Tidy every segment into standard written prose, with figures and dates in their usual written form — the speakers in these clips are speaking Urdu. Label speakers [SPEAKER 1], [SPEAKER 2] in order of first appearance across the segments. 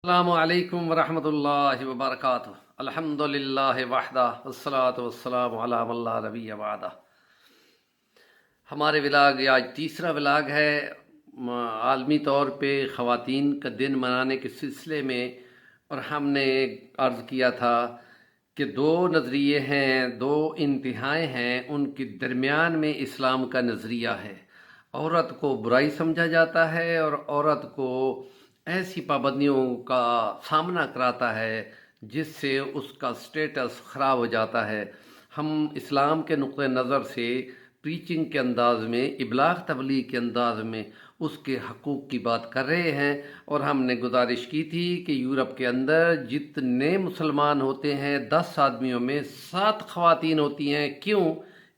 [SPEAKER 1] السلام علیکم ورحمۃ اللہ وبرکاتہ۔ الحمدللہ وحدہ والصلاۃ والسلام علی من لا نبی بعدہ۔ ہمارے ولاگ یہ آج تیسرا ولاگ ہے عالمی طور پہ خواتین کا دن منانے کے سلسلے میں، اور ہم نے عرض کیا تھا کہ دو نظریے ہیں، دو انتہائیں ہیں، ان کے درمیان میں اسلام کا نظریہ ہے۔ عورت کو برائی سمجھا جاتا ہے اور عورت کو ایسی پابندیوں کا سامنا کراتا ہے جس سے اس کا سٹیٹس خراب ہو جاتا ہے۔ ہم اسلام کے نقطۂ نظر سے پریچنگ کے انداز میں، ابلاغ تبلیغ کے انداز میں اس کے حقوق کی بات کر رہے ہیں، اور ہم نے گزارش کی تھی کہ یورپ کے اندر جتنے مسلمان ہوتے ہیں 10 آدمیوں میں 7 خواتین ہوتی ہیں۔ کیوں؟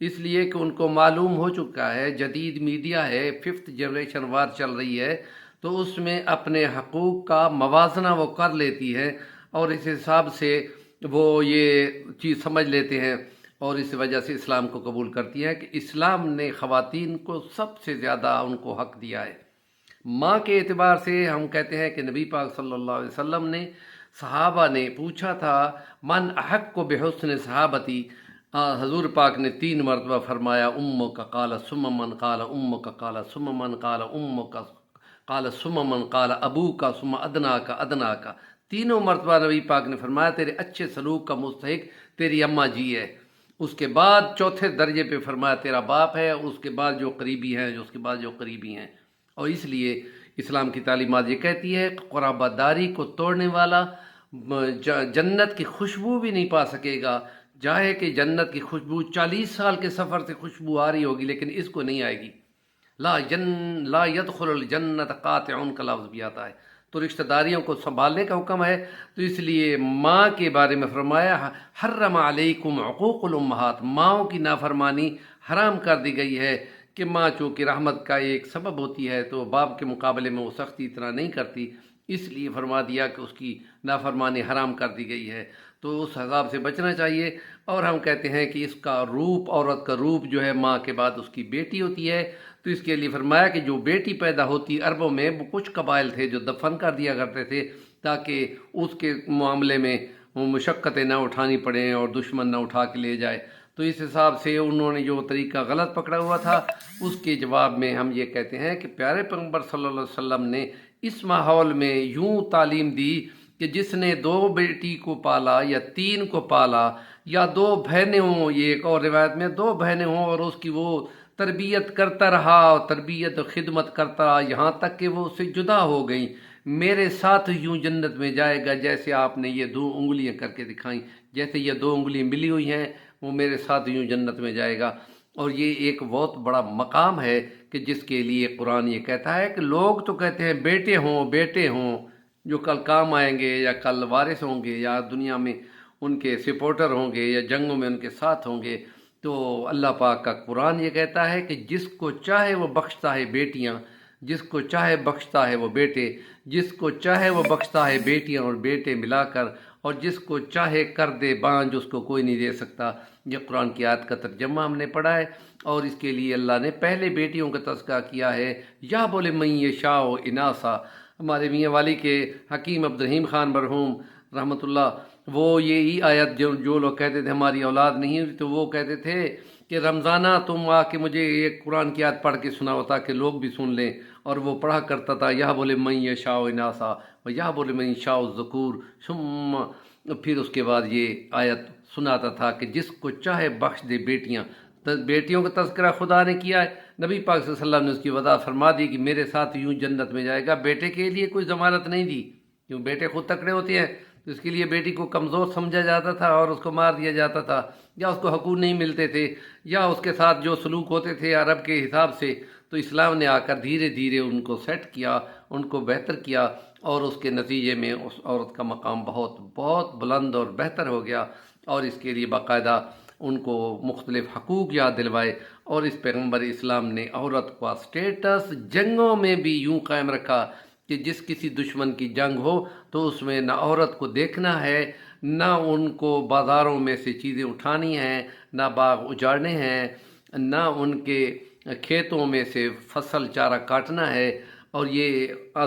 [SPEAKER 1] اس لیے کہ ان کو معلوم ہو چکا ہے، جدید میڈیا ہے، 5th جنریشن وار چل رہی ہے، تو اس میں اپنے حقوق کا موازنہ وہ کر لیتی ہے، اور اس حساب سے وہ یہ چیز سمجھ لیتے ہیں، اور اس وجہ سے اسلام کو قبول کرتی ہیں کہ اسلام نے خواتین کو سب سے زیادہ ان کو حق دیا ہے۔ ماں کے اعتبار سے ہم کہتے ہیں کہ نبی پاک صلی اللہ علیہ وسلم نے، صحابہ نے پوچھا تھا من احق کو بحسن صحابتی، حضور پاک نے 3 مرتبہ فرمایا امک کا قال ثم من، قال امک کا قال ثم من، قال امک کا قال ثم من، قال ابو کا ثم ادنا کا ادنا کا۔ تینوں مرتبہ نبی پاک نے فرمایا تیرے اچھے سلوک کا مستحق تیری اماں جی ہے، اس کے بعد چوتھے درجے پہ فرمایا تیرا باپ ہے، اس کے بعد جو قریبی ہیں، اس کے بعد جو قریبی ہیں۔ اور اس لیے اسلام کی تعلیمات یہ کہتی ہے کہ قرابہ داری کو توڑنے والا جنت کی خوشبو بھی نہیں پا سکے گا، چاہے کہ جنت کی خوشبو 40 سال کے سفر سے خوشبو آ رہی ہوگی، لیکن اس کو نہیں آئے گی۔ لا يدخل الجنت قاطع کا لفظ بھی آتا ہے، تو رشتہ داریوں کو سنبھالنے کا حکم ہے۔ تو اس لیے ماں کے بارے میں فرمایا حرم علیکم عقوق الامہات، ماؤں کی نافرمانی حرام کر دی گئی ہے، کہ ماں چونکہ رحمت کا ایک سبب ہوتی ہے تو باپ کے مقابلے میں وہ سختی اتنا نہیں کرتی، اس لیے فرما دیا کہ اس کی نافرمانی حرام کر دی گئی ہے، تو اس حساب سے بچنا چاہیے۔ اور ہم کہتے ہیں کہ اس کا روپ، عورت کا روپ جو ہے ماں کے بعد اس کی بیٹی ہوتی ہے، تو اس کے لیے فرمایا کہ جو بیٹی پیدا ہوتی، عربوں میں وہ کچھ قبائل تھے جو دفن کر دیا کرتے تھے تاکہ اس کے معاملے میں مشقتیں نہ اٹھانی پڑیں اور دشمن نہ اٹھا کے لے جائے، تو اس حساب سے انہوں نے جو طریقہ غلط پکڑا ہوا تھا، اس کے جواب میں ہم یہ کہتے ہیں کہ پیارے پیغمبر صلی اللہ علیہ وسلم نے اس ماحول میں یوں تعلیم دی کہ جس نے 2 بیٹی کو پالا یا 3 کو پالا یا 2 بہنیں ہوں، یہ ایک اور روایت میں 2 بہنیں ہوں، اور اس کی وہ تربیت کرتا رہا اور تربیت و خدمت کرتا رہا یہاں تک کہ وہ اس سے جدا ہو گئیں، میرے ساتھ یوں جنت میں جائے گا جیسے آپ نے یہ 2 انگلیاں کر کے دکھائیں، جیسے یہ 2 انگلیاں ملی ہوئی ہیں، وہ میرے ساتھ یوں جنت میں جائے گا۔ اور یہ ایک بہت بڑا مقام ہے کہ جس کے لیے قرآن یہ کہتا ہے کہ لوگ تو کہتے ہیں بیٹے ہوں بیٹے ہوں جو کل کام آئیں گے یا کل وارث ہوں گے یا دنیا میں ان کے سپورٹر ہوں گے یا جنگوں میں ان کے ساتھ ہوں گے، تو اللہ پاک کا قرآن یہ کہتا ہے کہ جس کو چاہے وہ بخشتا ہے بیٹیاں، جس کو چاہے بخشتا ہے وہ بیٹے، جس کو چاہے وہ بخشتا ہے بیٹیاں اور بیٹے ملا کر، اور جس کو چاہے کر دے بانجھ، اس کو کوئی نہیں دے سکتا۔ یہ قرآن کی آیت کا ترجمہ ہم نے پڑھا ہے، اور اس کے لیے اللہ نے پہلے بیٹیوں کا تذکرہ کیا ہے، یا بولے من یشاء اناسا۔ ہمارے میاں والی کے حکیم عبدالرحیم خان مرحوم رحمۃ اللہ، وہ یہی آیت جو لوگ کہتے تھے ہماری اولاد نہیں ہوئی، تو وہ کہتے تھے کہ رمضانہ تم آ کے مجھے ایک قرآن کی آیت پڑھ کے سناؤ تاکہ لوگ بھی سن لیں، اور وہ پڑھا کرتا تھا یا بولے من یشاء اناسا و یا بولے من یشاء الذکور، ثم پھر اس کے بعد یہ آیت سناتا تھا کہ جس کو چاہے بخش دے بیٹیاں۔ بیٹیوں کا تذکرہ خدا نے کیا ہے، نبی پاک صلی اللہ علیہ وسلم نے اس کی وضاحت فرما دی کہ میرے ساتھ یوں جنت میں جائے گا۔ بیٹے کے لیے کوئی ضمانت نہیں دی، کیوں بیٹے خود تکڑے ہوتے ہیں، تو اس کے لیے بیٹی کو کمزور سمجھا جاتا تھا اور اس کو مار دیا جاتا تھا، یا اس کو حقوق نہیں ملتے تھے، یا اس کے ساتھ جو سلوک ہوتے تھے عرب کے حساب سے، تو اسلام نے آ کر دھیرے دھیرے ان کو سیٹ کیا، ان کو بہتر کیا، اور اس کے نتیجے میں اس عورت کا مقام بہت بہت بلند اور بہتر ہو گیا، اور اس کے لیے باقاعدہ ان کو مختلف حقوق یاد دلوائے۔ اور اس پیغمبر اسلام نے عورت کا سٹیٹس جنگوں میں بھی یوں قائم رکھا کہ جس کسی دشمن کی جنگ ہو تو اس میں نہ عورت کو دیکھنا ہے، نہ ان کو بازاروں میں سے چیزیں اٹھانی ہیں، نہ باغ اجاڑنے ہیں، نہ ان کے کھیتوں میں سے فصل چارہ کاٹنا ہے، اور یہ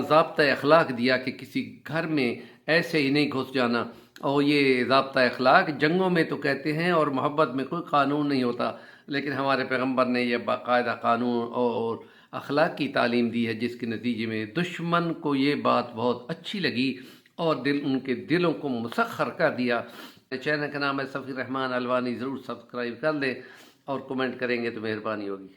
[SPEAKER 1] ضابطۂ اخلاق دیا کہ کسی گھر میں ایسے ہی نہیں گھس جانا، اور یہ ضابطۂ اخلاق جنگوں میں تو کہتے ہیں اور محبت میں کوئی قانون نہیں ہوتا، لیکن ہمارے پیغمبر نے یہ باقاعدہ قانون اور اخلاق کی تعلیم دی ہے، جس کے نتیجے میں دشمن کو یہ بات بہت اچھی لگی اور ان کے دلوں کو مسخر کر دیا۔ چینل کا نام ہے سفیر رحمان الوانی، ضرور سبسکرائب کر لیں اور کمنٹ کریں گے تو مہربانی ہوگی۔